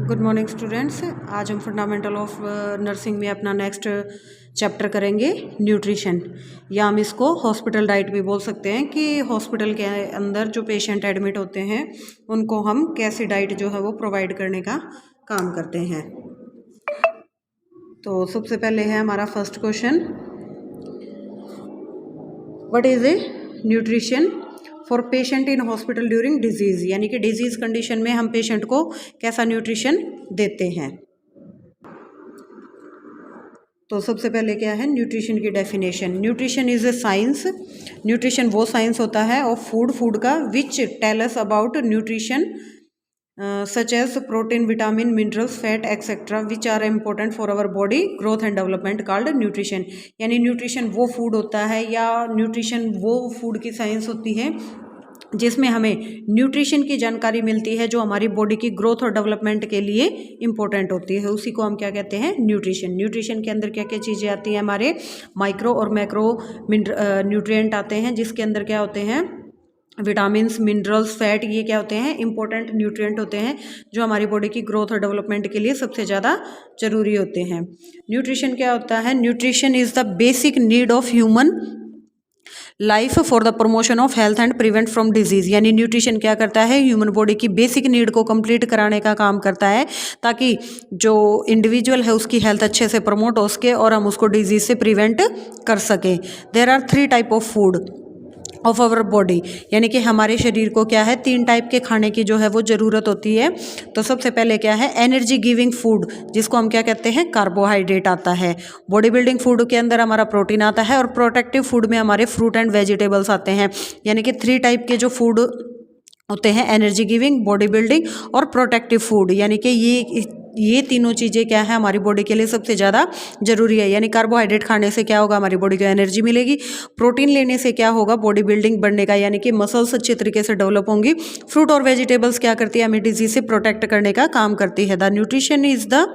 Good morning students. आज हम fundamental of nursing में अपना नेक्स्ट चैप्टर करेंगे न्यूट्रिशन, या हम इसको हॉस्पिटल डाइट भी बोल सकते हैं कि हॉस्पिटल के अंदर जो पेशेंट एडमिट होते हैं उनको हम कैसी डाइट जो है वो प्रोवाइड करने का काम करते हैं। तो सबसे पहले है हमारा first question, what is a nutrition for patient in hospital during disease, यानी कि डिजीज़ कंडीशन में हम पेशेंट को कैसा न्यूट्रिशन देते हैं। तो सबसे पहले क्या है न्यूट्रिशन की definition. Nutrition is a science, nutrition वो साइंस होता है ऑफ फूड का which tell us about nutrition such as protein, vitamin, minerals, fat etcetera which are important for our body growth and development called nutrition. यानी nutrition वो food होता है या nutrition वो फूड की साइंस होती है जिसमें हमें न्यूट्रिशन की जानकारी मिलती है जो हमारी बॉडी की ग्रोथ और डेवलपमेंट के लिए इम्पोर्टेंट होती है, उसी को हम क्या कहते हैं न्यूट्रिशन। न्यूट्रिशन के अंदर क्या क्या चीज़ें आती हैं, हमारे माइक्रो और मैक्रो न्यूट्रिएंट आते हैं, जिसके अंदर क्या होते हैं विटामिन्स, मिनरल्स, फैट, ये क्या होते हैं इंपॉर्टेंट न्यूट्रिएंट होते हैं जो हमारी बॉडी की ग्रोथ और डेवलपमेंट के लिए सबसे ज़्यादा जरूरी होते हैं। न्यूट्रिशन क्या होता है, nutrition is the basic need of human life for the promotion of health and prevent from disease. यानी न्यूट्रिशन क्या करता है, ह्यूमन बॉडी की बेसिक नीड को कंप्लीट कराने का काम करता है ताकि जो इंडिविजुअल है उसकी हेल्थ अच्छे से प्रमोट हो सके और हम उसको डिजीज से प्रिवेंट कर सकें। There are 3 type of food of our body, यानी कि हमारे शरीर को क्या है 3 टाइप के खाने की जो है वो ज़रूरत होती है। तो सबसे पहले क्या है एनर्जी गिविंग फूड, जिसको हम क्या कहते हैं कार्बोहाइड्रेट आता है। बॉडी बिल्डिंग फूड के अंदर हमारा प्रोटीन आता है और प्रोटेक्टिव फूड में हमारे फ्रूट एंड वेजिटेबल्स आते हैं। यानी कि 3 टाइप के जो फूड होते हैं एनर्जी गिविंग, बॉडी बिल्डिंग और प्रोटेक्टिव फूड, यानी कि ये तीनों चीज़ें क्या है हमारी बॉडी के लिए सबसे ज़्यादा ज़रूरी है। यानी कार्बोहाइड्रेट खाने से क्या होगा हमारी बॉडी को एनर्जी मिलेगी, प्रोटीन लेने से क्या होगा बॉडी बिल्डिंग बढ़ने का, यानी कि मसल्स अच्छे तरीके से डेवलप होंगी। फ्रूट और वेजिटेबल्स क्या करती है हमें डिजीज से प्रोटेक्ट करने का काम करती है। The nutrition is the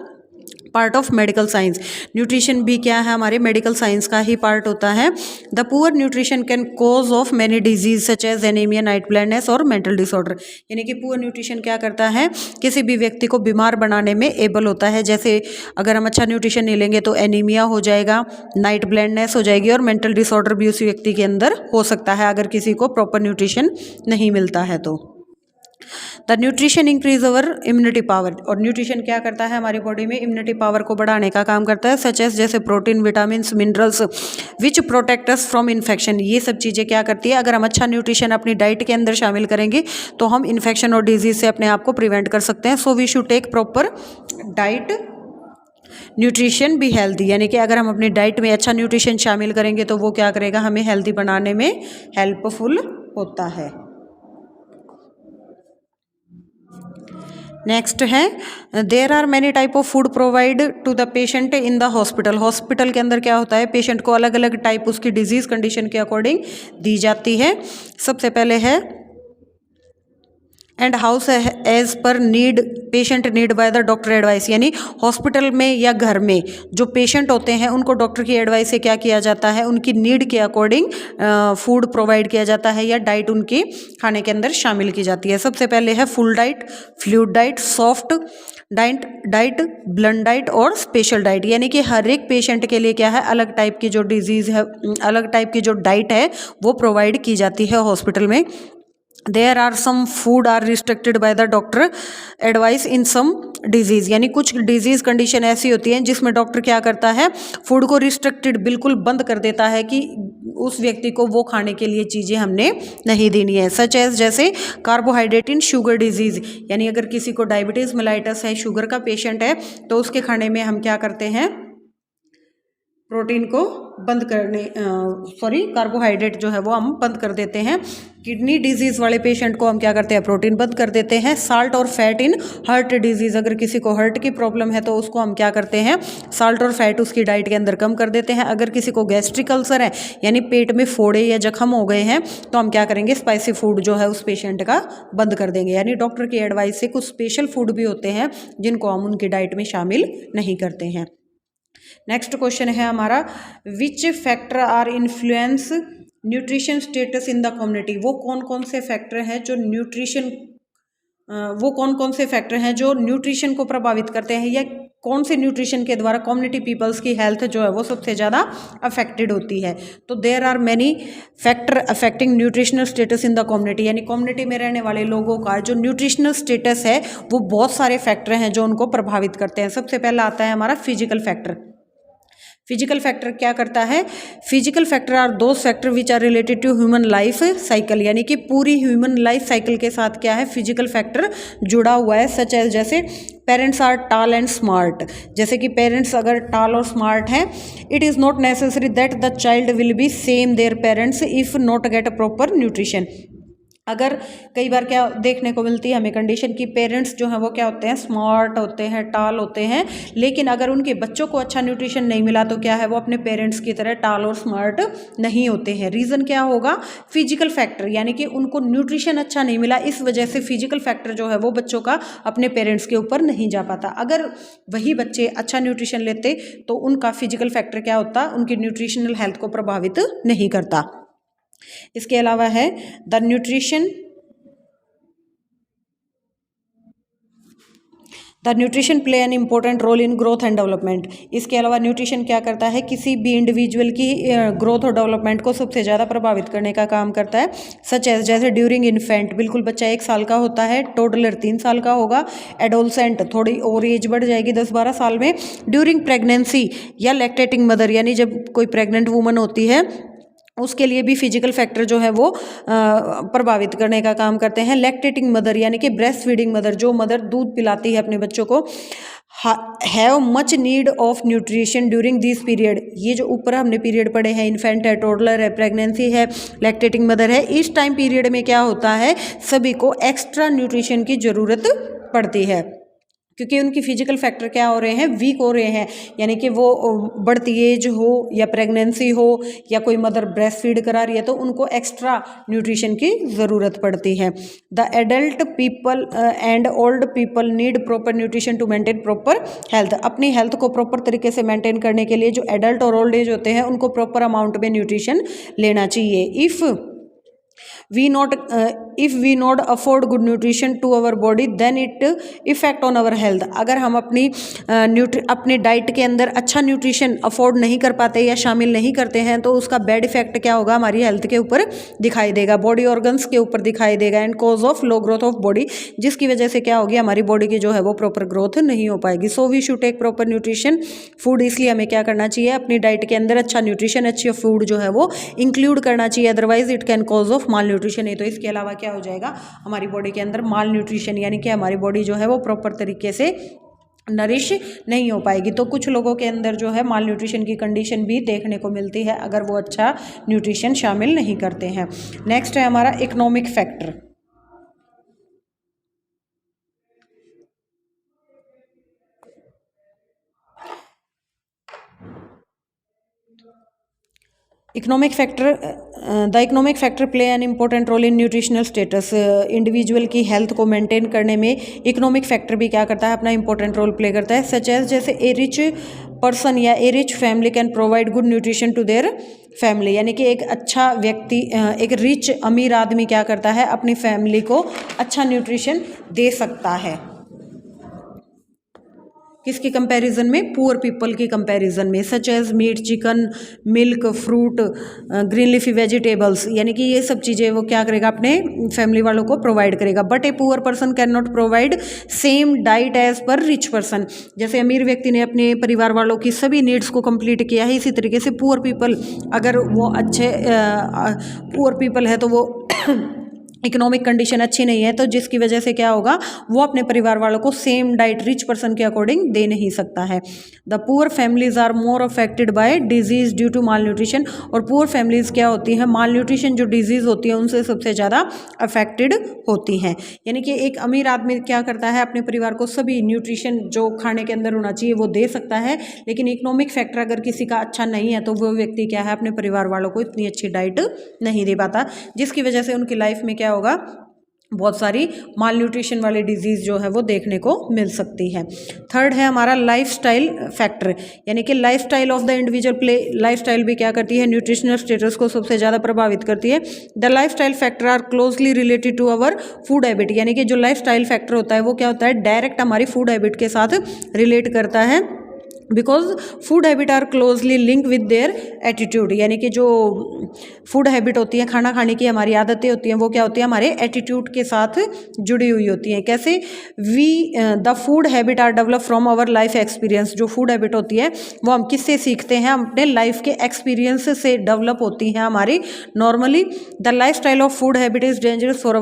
part of medical science. Nutrition भी क्या है हमारे मेडिकल साइंस का ही पार्ट होता है। The poor nutrition can cause of many disease such as anaemia, night blindness और मेंटल डिसऑर्डर। यानी कि पुअर न्यूट्रिशन क्या करता है किसी भी व्यक्ति को बीमार बनाने में एबल होता है। जैसे अगर हम अच्छा न्यूट्रिशन नहीं लेंगे तो एनीमिया हो जाएगा, नाइट ब्लाइंडनेस हो जाएगी और मेंटल डिसऑर्डर भी उस व्यक्ति के अंदर हो सकता है अगर किसी को प्रॉपर न्यूट्रिशन नहीं मिलता है तो। The nutrition increase our immunity power, और न्यूट्रिशन क्या करता है हमारी बॉडी में इम्यूनिटी पावर को बढ़ाने का काम करता है। सच एस जैसे protein, vitamin, minerals which protect us from infection. ये सब चीज़ें क्या करती है अगर हम अच्छा न्यूट्रिशन अपनी डाइट के अंदर शामिल करेंगे तो हम इन्फेक्शन और डिजीज से अपने आप को प्रिवेंट कर सकते हैं। So we should take proper diet, nutrition भी हेल्दी। यानी कि अगर हम अपनी डाइट में अच्छा न्यूट्रिशन शामिल करेंगे तो वो क्या करेगा हमें हेल्दी बनाने में हेल्पफुल होता है। नेक्स्ट है there are many type of food provide to the patient in the hospital. Hospital के अंदर क्या होता है पेशेंट को अलग अलग टाइप उसकी डिजीज कंडीशन के अकॉर्डिंग दी जाती है। सबसे पहले है and house as per need patient need by the doctor advice. यानी हॉस्पिटल में या घर में जो पेशेंट होते हैं उनको डॉक्टर की एडवाइस से क्या किया जाता है उनकी नीड के अकॉर्डिंग फूड प्रोवाइड किया जाता है या डाइट उनकी खाने के अंदर शामिल की जाती है। सबसे पहले है full diet, fluid diet, soft diet, blunt diet और स्पेशल डाइट। यानी कि हर एक पेशेंट के लिए क्या है अलग टाइप की जो डिजीज़ है, अलग टाइप की जो डाइट है वो प्रोवाइड की जाती है हॉस्पिटल में। There are some food are restricted by the doctor advice in some disease. यानी कुछ डिजीज़ कंडीशन ऐसी होती है जिसमें डॉक्टर क्या करता है फूड को रिस्ट्रिक्टेड बिल्कुल बंद कर देता है कि उस व्यक्ति को वो खाने के लिए चीज़ें हमने नहीं देनी है। सच एज जैसे कार्बोहाइड्रेट इन शुगर डिजीज़, यानी अगर किसी को डायबिटीज़ मेलाइटस है, शुगर का पेशेंट है तो उसके खाने में हम क्या करते हैं प्रोटीन को बंद करने कार्बोहाइड्रेट जो है वो हम बंद कर देते हैं। किडनी डिजीज़ वाले पेशेंट को हम क्या करते हैं प्रोटीन बंद कर देते हैं। साल्ट और फैट इन हार्ट डिजीज़, अगर किसी को हार्ट की प्रॉब्लम है तो उसको हम क्या करते हैं साल्ट और फैट उसकी डाइट के अंदर कम कर देते हैं। अगर किसी को गैस्ट्रिक अल्सर है यानी पेट में फोड़े या जख्म हो गए हैं तो हम क्या करेंगे स्पाइसी फूड जो है उस पेशेंट का बंद कर देंगे। यानी डॉक्टर की एडवाइस से कुछ स्पेशल फूड भी होते हैं जिनको हम उनकी डाइट में शामिल नहीं करते हैं। नेक्स्ट क्वेश्चन है हमारा which factor are influence nutrition status in the community. वो कौन कौन से फैक्टर हैं जो न्यूट्रिशन वो कौन कौन से फैक्टर हैं जो न्यूट्रिशन को प्रभावित करते हैं, या कौन से न्यूट्रिशन के द्वारा कम्युनिटी पीपल्स की हेल्थ जो है वो सबसे ज़्यादा अफेक्टेड होती है। तो there are many factor affecting nutritional status in the community, यानी कम्युनिटी में रहने वाले लोगों का जो न्यूट्रिशनल स्टेटस है वो बहुत सारे फैक्टर हैं जो उनको प्रभावित करते हैं। सबसे पहला आता है हमारा फिजिकल फैक्टर। फिजिकल फैक्टर क्या करता है? Physical factor are those factor which are related to human life cycle, यानी कि पूरी ह्यूमन लाइफ साइकिल के साथ क्या है, फिजिकल फैक्टर जुड़ा हुआ है। सच एज जैसे पेरेंट्स आर टाल एंड स्मार्ट, जैसे कि पेरेंट्स अगर टाल और स्मार्ट हैं, it is not necessary that the child will be same their parents if not get a proper nutrition. अगर कई बार क्या देखने को मिलती है हमें कंडीशन की पेरेंट्स जो हैं वो क्या होते हैं, स्मार्ट होते हैं, टाल होते हैं, लेकिन अगर उनके बच्चों को अच्छा न्यूट्रिशन नहीं मिला तो क्या है, वो अपने पेरेंट्स की तरह टाल और स्मार्ट नहीं होते हैं। रीज़न क्या होगा? फिजिकल फैक्टर, यानी कि उनको न्यूट्रिशन अच्छा नहीं मिला, इस वजह से फिजिकल फैक्टर जो है वो बच्चों का अपने पेरेंट्स के ऊपर नहीं जा पाता। अगर वही बच्चे अच्छा न्यूट्रिशन लेते तो उनका फिजिकल फैक्टर क्या होता, उनकी न्यूट्रिशनल हेल्थ को प्रभावित नहीं करता। इसके अलावा है the nutrition play an important role in growth and development. इसके अलावा न्यूट्रिशन क्या करता है, किसी भी इंडिविजुअल की ग्रोथ और डेवलपमेंट को सबसे ज़्यादा प्रभावित करने का काम करता है। सच एज जैसे ड्यूरिंग इन्फेंट, बिल्कुल बच्चा 1 साल का होता है, टोडलर 3 साल का होगा, एडोलसेंट थोड़ी और एज बढ़ जाएगी 10-12 साल में, ड्यूरिंग प्रेगनेंसी या लैक्टेटिंग मदर, यानी जब कोई प्रेग्नेंट वूमन होती है उसके लिए भी फिजिकल फैक्टर जो है वो प्रभावित करने का काम करते हैं। लैक्टेटिंग मदर यानी कि ब्रेस्ट फीडिंग मदर, जो मदर दूध पिलाती है अपने बच्चों को, have much need of nutrition during this period. ये जो ऊपर हमने पीरियड पढ़े हैं, इन्फेंट है, टोडलर है, प्रेगनेंसी है, लैक्टेटिंग मदर है, इस टाइम पीरियड में क्या होता है, सभी को एक्स्ट्रा न्यूट्रिशन की ज़रूरत पड़ती है, क्योंकि उनकी फिजिकल फैक्टर क्या हो रहे हैं, वीक हो रहे हैं, यानी कि वो बढ़ती एज हो या प्रेगनेंसी हो या कोई मदर ब्रेस्ट फीड करा रही है तो उनको एक्स्ट्रा न्यूट्रिशन की ज़रूरत पड़ती है। The adult people and old people need proper nutrition to maintain proper health. अपनी हेल्थ को प्रॉपर तरीके से मेंटेन करने के लिए जो एडल्ट और ओल्ड एज होते हैं उनको प्रॉपर अमाउंट में न्यूट्रिशन लेना चाहिए। if we not afford good nutrition to our body then it effect on our health। अगर हम अपनी डाइट के अंदर अच्छा न्यूट्रिशन अफोर्ड नहीं कर पाते या शामिल नहीं करते हैं तो उसका बैड इफेक्ट क्या होगा, हमारी हेल्थ के ऊपर दिखाई देगा, बॉडी ऑर्गन्स के ऊपर दिखाई देगा, and cause of low growth of body, जिसकी वजह से क्या होगी, हमारी बॉडी की जो है वो प्रॉपर ग्रोथ नहीं हो पाएगी। So we should take proper nutrition food. इसलिए हमें क्या करना चाहिए, अपनी डाइट के अंदर अच्छा न्यूट्रिशन, अच्छी फूड जो है वो इंक्लूड करना चाहिए, otherwise it can cause of mall nutrition. नहीं तो इसके अलावा क्या हो जाएगा, हमारी बॉडी के अंदर माल न्यूट्रिशन, यानी कि हमारी बॉडी जो है वो प्रॉपर तरीके से नरिश नहीं हो पाएगी। तो कुछ लोगों के अंदर जो है माल न्यूट्रिशन की कंडीशन भी देखने को मिलती है अगर वो अच्छा न्यूट्रिशन शामिल नहीं करते हैं। नेक्स्ट है हमारा economic factor. Economic factor, the economic factor play an important role in nutritional status. Individual की हेल्थ को मेंटेन करने में इकोनॉमिक फैक्टर भी क्या करता है, अपना इंपॉर्टेंट रोल प्ले करता है। सच एज जैसे ए रिच पर्सन या a rich family can provide good nutrition to their family, यानी कि एक अच्छा व्यक्ति, एक रिच अमीर आदमी क्या करता है, अपनी फैमिली को अच्छा न्यूट्रिशन दे सकता है। किसकी कंपैरिजन में, पुअर पीपल की कंपैरिजन में। Such as meat, chicken, milk, fruit, green leafy vegetables, यानी कि ये सब चीज़ें वो क्या करेगा, अपने फैमिली वालों को प्रोवाइड करेगा। But a poor person can not provide same diet as per rich person. जैसे अमीर व्यक्ति ने अपने परिवार वालों की सभी नीड्स को कंप्लीट किया है, इसी तरीके से पुअर पीपल, अगर वो अच्छे पुअर पीपल है तो वो इकोनॉमिक कंडीशन अच्छी नहीं है, तो जिसकी वजह से क्या होगा, वो अपने परिवार वालों को सेम डाइट रिच पर्सन के अकॉर्डिंग दे नहीं सकता है। The poor families are more affected by disease due to malnutrition. और पुअर फैमिलीज क्या होती हैं, माल न्यूट्रिशन जो डिजीज होती है उनसे सबसे ज़्यादा अफेक्टेड होती हैं। यानी कि एक अमीर आदमी क्या करता है, अपने परिवार को सभी न्यूट्रिशन जो खाने के अंदर होना चाहिए वो दे सकता है, लेकिन इकोनॉमिक फैक्टर अगर किसी का अच्छा नहीं है तो वो व्यक्ति क्या है, अपने परिवार वालों को इतनी अच्छी डाइट नहीं दे पाता, जिसकी वजह से उनकी लाइफ में क्या होगा, बहुत सारी माल न्यूट्रिशन वाली डिजीज़ जो है वो देखने को मिल सकती है। थर्ड है हमारा लाइफस्टाइल फैक्टर, यानी कि lifestyle of the individual lifestyle भी क्या करती है, न्यूट्रिशनल स्टेटस को सबसे ज़्यादा प्रभावित करती है। The lifestyle factor are closely related to our food habit, यानी कि जो लाइफस्टाइल फैक्टर होता है वो क्या होता है, डायरेक्ट हमारी फूड हैबिट के साथ रिलेट करता है। Because food habit are closely link with their attitude, यानी कि जो फूड हैबिट होती है, खाना खाने की हमारी आदतें होती हैं, वो क्या होती है, हमारे एटीट्यूड के साथ जुड़ी हुई होती हैं। कैसे, we the food habit are develop from our life experience, जो फूड हैबिट होती है वो हम किससे सीखते हैं, हम अपने लाइफ के एक्सपीरियंस से डेवलप होती हैं हमारी। Normally the life style of food habit is dangerous for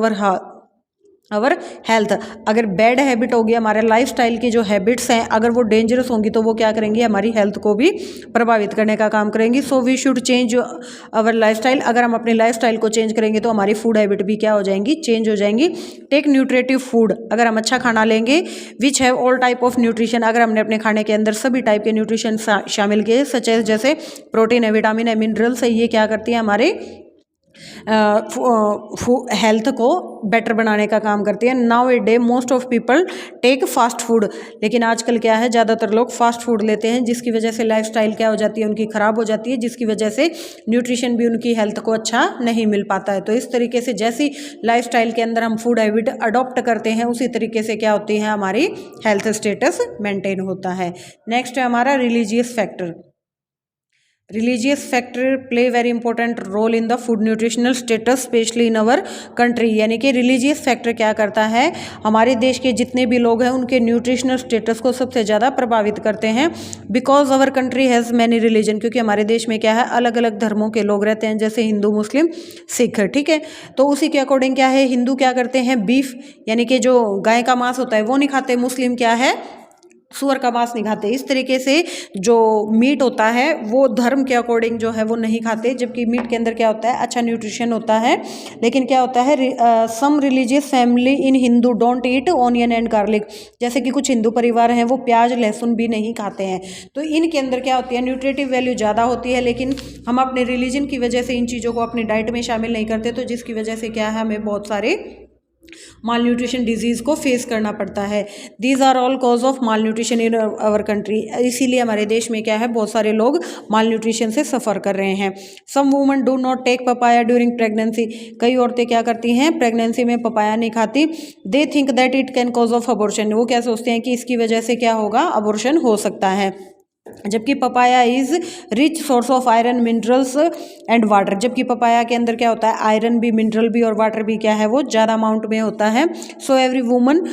our health. अगर बैड हैबिट होगी, हमारे लाइफ स्टाइल की जो हैबिट्स हैं अगर वो डेंजरस होंगी तो वो क्या करेंगी, हमारी हेल्थ को भी प्रभावित करने का काम करेंगी। So we should change our life style. अगर हम अपने लाइफ स्टाइल को चेंज करेंगे तो हमारी फूड हैबिट भी क्या हो जाएंगी, चेंज हो जाएंगी। टेक न्यूट्रिटिव फूड, अगर हम अच्छा खाना लेंगे, which have all type of nutrition, अगर हमने अपने खाने के अंदर सभी टाइप के न्यूट्रिशन शामिल किए, सच एज जैसे प्रोटीन है, विटामिन है, मिनरल्स है, ये क्या करती है, हमारे हेल्थ को बेटर बनाने का काम करती है। Nowadays most of people take fast food, लेकिन आजकल क्या है, ज़्यादातर लोग फास्ट फूड लेते हैं, जिसकी वजह से लाइफस्टाइल क्या हो जाती है, उनकी ख़राब हो जाती है, जिसकी वजह से न्यूट्रिशन भी उनकी हेल्थ को अच्छा नहीं मिल पाता है। तो इस तरीके से जैसी लाइफस्टाइल के अंदर हम फूड हैबिट अडॉप्ट करते हैं, उसी तरीके से क्या होती है, हमारी हेल्थ स्टेटस मेंटेन होता है। नेक्स्ट है हमारा religious factor. Religious factor play very important role in the food nutritional status specially in our country, यानी कि रिलीजियस फैक्टर क्या करता है, हमारे देश के जितने भी लोग हैं उनके न्यूट्रिशनल स्टेटस को सबसे ज़्यादा प्रभावित करते हैं। Because our country has many religion, क्योंकि हमारे देश में क्या है, अलग अलग धर्मों के लोग रहते हैं, जैसे हिंदू, मुस्लिम, सिख, ठीक है। तो उसी के अकॉर्डिंग क्या है, हिंदू क्या करते हैं, बीफ यानी कि जो गाय का मांस होता है वो नहीं खाते, मुस्लिम क्या है, सूअर का मांस नहीं खाते। इस तरीके से जो मीट होता है वो धर्म के अकॉर्डिंग जो है वो नहीं खाते, जबकि मीट के अंदर क्या होता है, अच्छा न्यूट्रिशन होता है। लेकिन क्या होता है, some religious family in Hindu don't eat onion and garlic, जैसे कि कुछ हिंदू परिवार हैं वो प्याज लहसुन भी नहीं खाते हैं। तो इनके अंदर क्या होती है, न्यूट्रिटिव वैल्यू ज़्यादा होती है, लेकिन हम अपने रिलीजन की वजह से इन चीज़ों को अपनी डाइट में शामिल नहीं करते, तो जिसकी वजह से क्या है, हमें बहुत सारे माल न्यूट्रिशन डिजीज़ को फेस करना पड़ता है। These are all cause of malnutrition in our country, इसीलिए हमारे देश में क्या है, बहुत सारे लोग माल न्यूट्रिशन से सफ़र कर रहे हैं। Some woman do not take papaya during pregnancy, कई औरतें क्या करती हैं, प्रेगनेंसी में पपाया नहीं खाती। They think that it can cause of abortion, वो क्या सोचते हैं कि इसकी वजह से क्या होगा, अबॉर्शन हो सकता है। जबकि papaya is rich source of iron, minerals and water, जबकि पपाया के अंदर क्या होता है, आयरन भी, मिनरल भी और वाटर भी क्या है, वो ज़्यादा अमाउंट में होता है। So every woman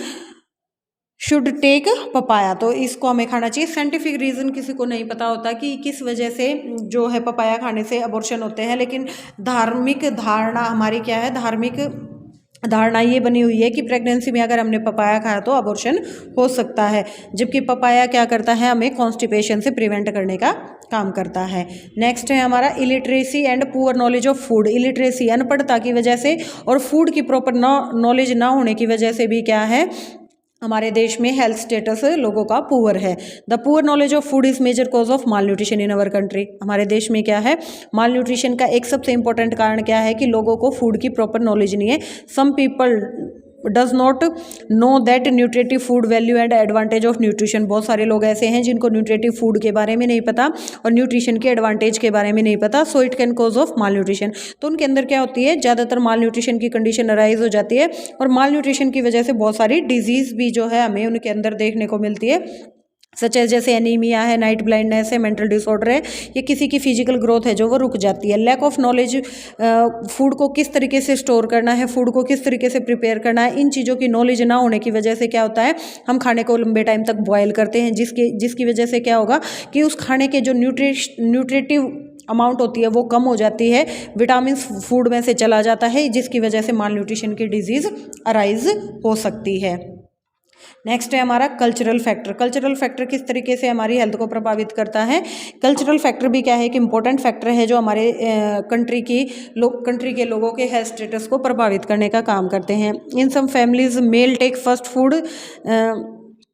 should take papaya, तो इसको हमें खाना चाहिए। साइंटिफिक रीज़न किसी को नहीं पता होता कि किस वजह से जो है पपाया खाने से अबॉर्शन होते हैं, लेकिन धार्मिक धारणा हमारी क्या है, धार्मिक धारणा ये बनी हुई है कि प्रेगनेंसी में अगर हमने पपाया खाया तो अबॉर्शन हो सकता है, जबकि पपाया क्या करता है, हमें कॉन्स्टिपेशन से प्रिवेंट करने का काम करता है। नेक्स्ट है हमारा illiteracy and poor knowledge of food. Illiteracy अनपढ़ता की वजह से और फूड की प्रॉपर नॉलेज ना होने की वजह से भी क्या है, हमारे देश में हेल्थ स्टेटस लोगों का पुअर है। The poor knowledge of food is major cause of malnutrition in our country, हमारे देश में क्या है, माल न्यूट्रिशन का एक सबसे इंपॉर्टेंट कारण क्या है कि लोगों को फूड की प्रॉपर नॉलेज नहीं है। Some people does not know that nutritive food value and advantage of nutrition, बहुत सारे लोग ऐसे हैं जिनको न्यूट्रिटिव फूड के बारे में नहीं पता और न्यूट्रिशन के एडवांटेज के बारे में नहीं पता। So it can cause of mall nutrition, तो उनके अंदर क्या होती है, ज़्यादातर माल न्यूट्रिशन की कंडीशन अराइज हो जाती है, और माल न्यूट्रिशन की वजह से बहुत सारी डिजीज़ भी जो है हमें उनके अंदर देखने को मिलती है, सच एज जैसे एनीमिया है, नाइट ब्लाइंडनेस है, मेंटल डिसऑर्डर है, या किसी की फिजिकल ग्रोथ है जो वो रुक जाती है। लैक ऑफ नॉलेज, फूड को किस तरीके से स्टोर करना है, फूड को किस तरीके से प्रिपेयर करना है, इन चीज़ों की नॉलेज ना होने की वजह से क्या होता है, हम खाने को लंबे टाइम तक बॉयल करते हैं, जिसकी वजह से क्या होगा कि उस खाने के जो न्यूट्रिटिव अमाउंट होती है वो कम हो जाती है, विटामिन फूड में से चला जाता है, जिसकी वजह से माल न्यूट्रिशन की डिजीज़ अराइज हो सकती है। नेक्स्ट है हमारा कल्चरल फैक्टर। कल्चरल फैक्टर किस तरीके से हमारी हेल्थ को प्रभावित करता है। कल्चरल फैक्टर भी क्या है कि इंपॉर्टेंट फैक्टर है जो हमारे कंट्री के लोगों के हेल्थ स्टेटस को प्रभावित करने का काम करते हैं। In some families male take first food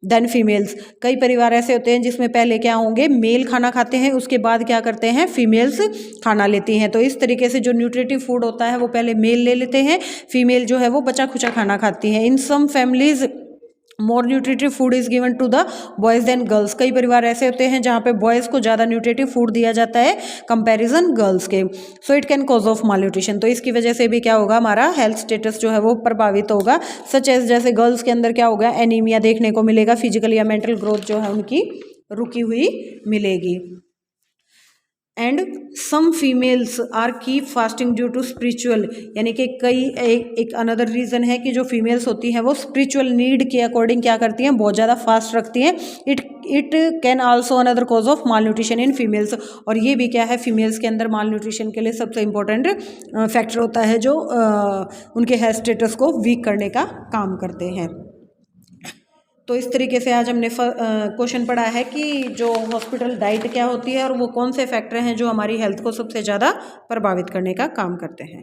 then females. कई परिवार ऐसे होते हैं जिसमें पहले क्या होंगे, मेल खाना खाते हैं, उसके बाद क्या करते हैं, फीमेल्स खाना लेती हैं। तो इस तरीके से जो न्यूट्रिटिव फूड होता है वो पहले मेल ले लेते हैं, फीमेल जो है वो बचा खुचा खाना खाती है। In some families more nutritive food is given to the boys then girls. कई परिवार ऐसे होते हैं जहाँ पे बॉयज़ को ज़्यादा न्यूट्रिटिव फूड दिया जाता है कंपैरिजन गर्ल्स के। So it can cause of mall nutrition. तो इसकी वजह से भी क्या होगा, हमारा हेल्थ स्टेटस जो है वो प्रभावित होगा। सच एज जैसे गर्ल्स के अंदर क्या होगा, एनीमिया देखने को मिलेगा, फिजिकल या मेंटल ग्रोथ जो है उनकी रुकी हुई मिलेगी। And some females are keep fasting due to spiritual, यानी कि कई एक अनदर रीज़न है कि जो फीमेल्स होती हैं वो स्पिरिचुअल नीड के अकॉर्डिंग क्या करती हैं, बहुत ज़्यादा फास्ट रखती हैं। It can also another cause of malnutrition in females. और ये भी क्या है, फीमेल्स के अंदर माल न्यूट्रिशन के लिए सबसे इंपॉर्टेंट फैक्टर होता है जो उनके हेल्थ स्टेटस को वीक करने का काम करते हैं। तो इस तरीके से आज हमने क्वेश्चन पढ़ा है कि जो हॉस्पिटल डाइट क्या होती है और वो कौन से फैक्टर हैं जो हमारी हेल्थ को सबसे ज़्यादा प्रभावित करने का काम करते हैं।